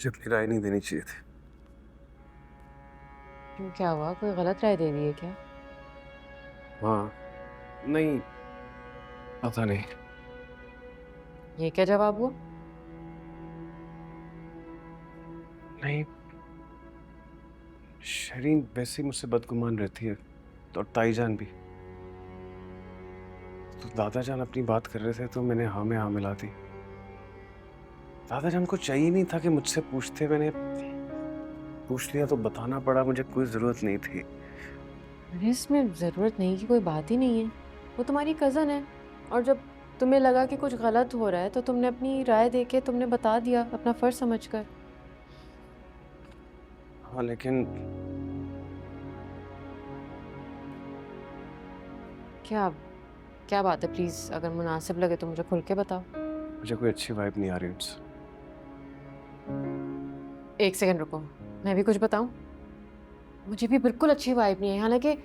मुझे अपनी राय नहीं देनी चाहिए थी। क्यों, क्या हुआ? कोई गलत राय दे दी है क्या? हाँ, नहीं, पता नहीं। ये क्या जवाब हुआ? नहीं, शरीन वैसे ही मुझसे बदगुमान रहती है और ताईजान भी। तो दादाजान अपनी बात कर रहे थे तो मैंने हाँ में हाँ मिला दी। दादाजान को चाहिए नहीं था कि मुझसे पूछते, मैंने पूछ लिया तो बताना पड़ा, मुझे कोई जरूरत नहीं थी। अरे इसमें जरूरत नहीं की कोई बात ही नहीं है। वो तुम्हारी कजन है, और जब तुम्हें लगा कि कुछ गलत हो रहा है तो तुमने अपनी राय देके तुमने बता दिया, अपना फर्ज समझकर। हाँ लेकिन क्या क्या बात है? प्लीज अगर मुनासिब लगे तो मुझे खुल के बताओ। मुझे कोई अच्छी वाइब नहीं आ रही उनसे। एक सेकंड रुको, मैं भी कुछ बताऊं। मुझे भी बिल्कुल अच्छी वाइब नहीं है। हालांकि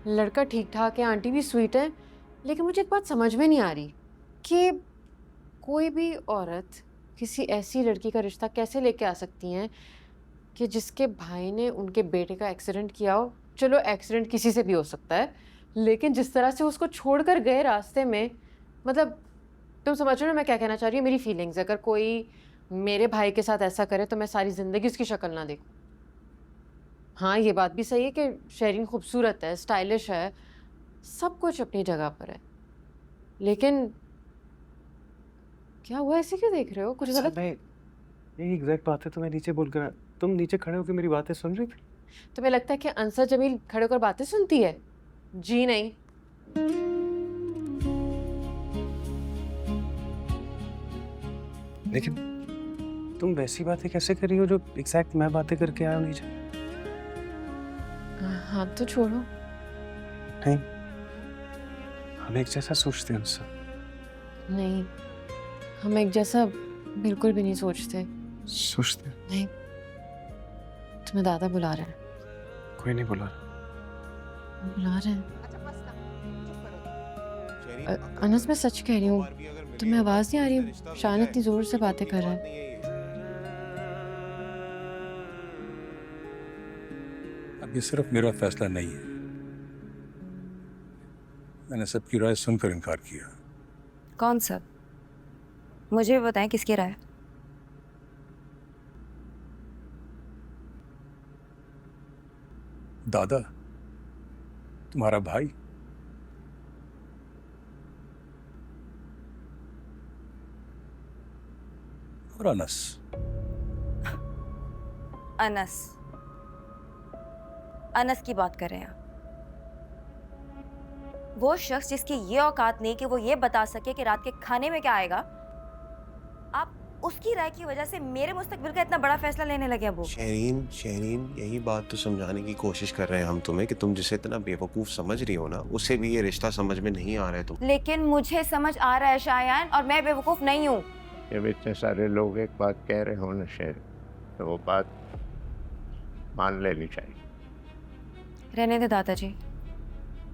लड़का ठीक ठाक है, आंटी भी स्वीट है, लेकिन मुझे एक बात समझ में नहीं आ रही कि कोई भी औरत किसी ऐसी लड़की का रिश्ता कैसे लेके आ सकती हैं कि जिसके भाई ने उनके बेटे का एक्सीडेंट किया हो। चलो एक्सीडेंट किसी से भी हो सकता है, लेकिन जिस तरह से उसको छोड़कर गए रास्ते में, मतलब तुम समझ रहे हो ना मैं क्या कहना चाह रही हूँ? मेरी फीलिंग्स, अगर कोई मेरे भाई के साथ ऐसा करे तो मैं सारी जिंदगी उसकी शक्ल ना देखूं। हाँ ये बात भी सही है कि शेरिन खूबसूरत है, स्टाइलिश है, सब कुछ अपनी जगह पर है, लेकिन क्या हुआ? ऐसे क्यों देख रहे हो? कुछ अच्छा, गलत? मैं यही एग्जैक्ट बात है तो मैं नीचे बोल कर, तुम नीचे खड़े होकर मेरी बातें सुन रही थी। तुम्हें लगता है कि अंसर जमील खड़े होकर बातें सुनती है? जी नहीं। लेकिन तुम वैसी बातें कैसे कर रही हो जो एग्जैक्ट मैं बातें करके आया हूँ नीचे। हाथ तो छोड़ो। नहीं, हम एक जैसा सोचते हैं उनसे। नहीं, हम एक जैसा बिल्कुल भी नहीं सोचते। सोचते हैं। नहीं, तुम्हें दादा बुला रहे हैं। कोई नहीं बुला। बुला रहे हैं। अनस मैं सच कह रही हूँ, तुम्हें आवाज नहीं आ रही? शान इतनी जोर से बातें कर रहा है। अब ये सिर्फ मेरा फैसला नहीं है, मैंने सबकी राय सुनकर इनकार किया। कौन सा? मुझे भी बताएं किसकी राय? दादा, तुम्हारा भाई। और अनस। अनस? अनस की बात कर रहे हैं आप? वो शख्स जिसकी ये औकात नहीं कि वो ये बता सके कि रात के खाने में क्या आएगा, आप उसकी राय की वजह से मेरे मुस्तकबिल का इतना बड़ा फैसला लेने लगे अबू? शहरीन शहरीन, यही बात तो समझाने की कोशिश कर रहे हैं हम तुम्हें कि तुम जिसे इतना बेवकूफ समझ रही हो ना, उसे भी ये रिश्ता समझ में नहीं आ रहा है तुम। लेकिन मुझे समझ आ रहा है शायान, और मैं बेवकूफ नहीं हूँ। जब इतने सारे लोग एक बात कह रहे हो ना शेर, तो वो बात मान लेनी चाहिए। रहने दे दादाजी,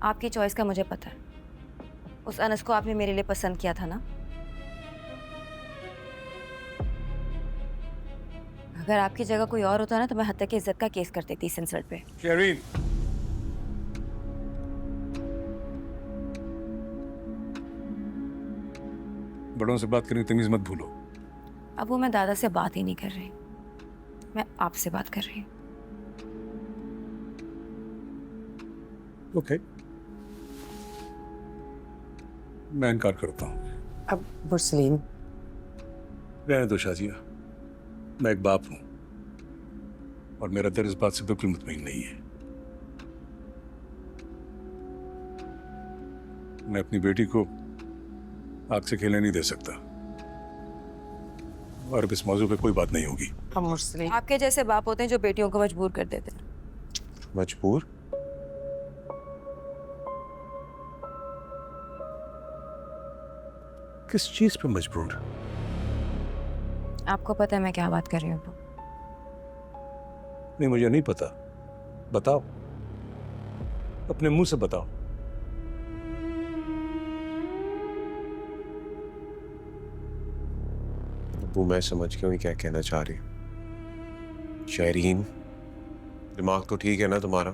आपकी चॉइस का मुझे पता है। उस अनस को आपने मेरे लिए पसंद किया था ना? अगर आपकी जगह कोई और होता ना तो मैं हत्या की इज्जत का केस कर देती इस इंसल्ट पे। शेरीन, बड़ों से बात करने की तमीज मत भूलो। अब वो मैं दादा से बात ही नहीं कर रही, मैं आपसे बात कर रही हूँ। ओके, मैं इनकार करता हूँ। अब मुस्लिम, रहने दो शाजिया, मैं एक बाप हूं और मेरा दिल इस बात से बिल्कुल मुतमईन नहीं है। मैं अपनी बेटी को आग से खेलने नहीं दे सकता, और अब इस मौजू पे कोई बात नहीं होगी। अब मुस्लिम। आपके जैसे बाप होते हैं जो बेटियों को मजबूर कर देते हैं। मजबूर? किस चीज पे मजबूर? आपको पता है मैं क्या बात कर रही हूँ? नहीं, मुझे नहीं पता। बताओ, अपने मुंह से बताओ। वो मैं समझ गया हूँ क्या कहना चाह रही हूँ। शहरीन, दिमाग तो ठीक है ना तुम्हारा?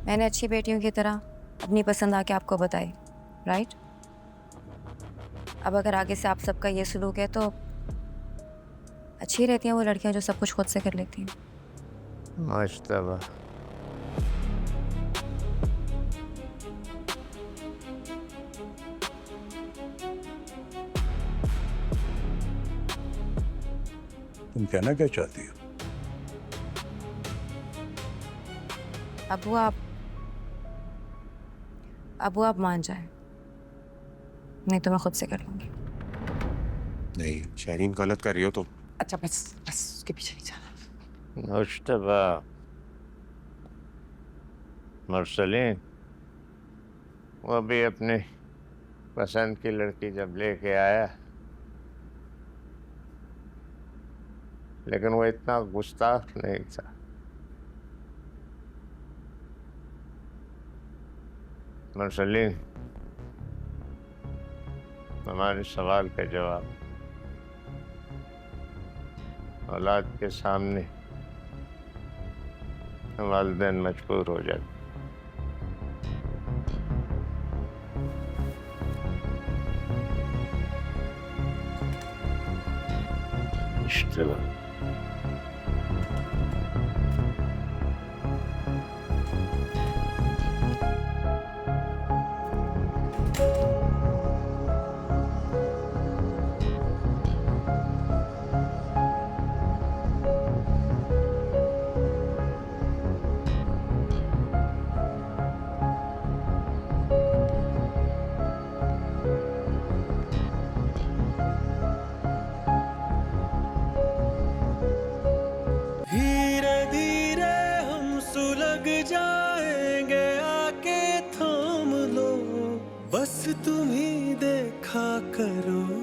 मैंने अच्छी बेटियों की तरह अपनी पसंद आके आपको बताई, राइट? अब अगर आगे से आप सबका ये सलूक है तो अच्छी रहती हैं वो लड़कियां जो सब कुछ खुद से कर लेती हैं। मुश्तबा, तुम कहना क्या चाहती हो? अबू आप मान जाए, नहीं तो मैं खुद से कर लूंगी। नहीं, शहरीन गलत कर रही हो तुम। अच्छा बस बस उसके पीछे नहीं जाना। मुश्तबा, मुरसलीन, वो भी अपनी पसंद की लड़की जब लेके आया, लेकिन वो इतना गुस्ताख नहीं था। मुरसलीन, हमारे सवाल का जवाब, औलाद के सामने वालिदैन मजबूर हो जाते। मुश्तबा, धीरे धीरे हम सुलग जाएंगे, आके थाम लो, बस तुम ही देखा करो।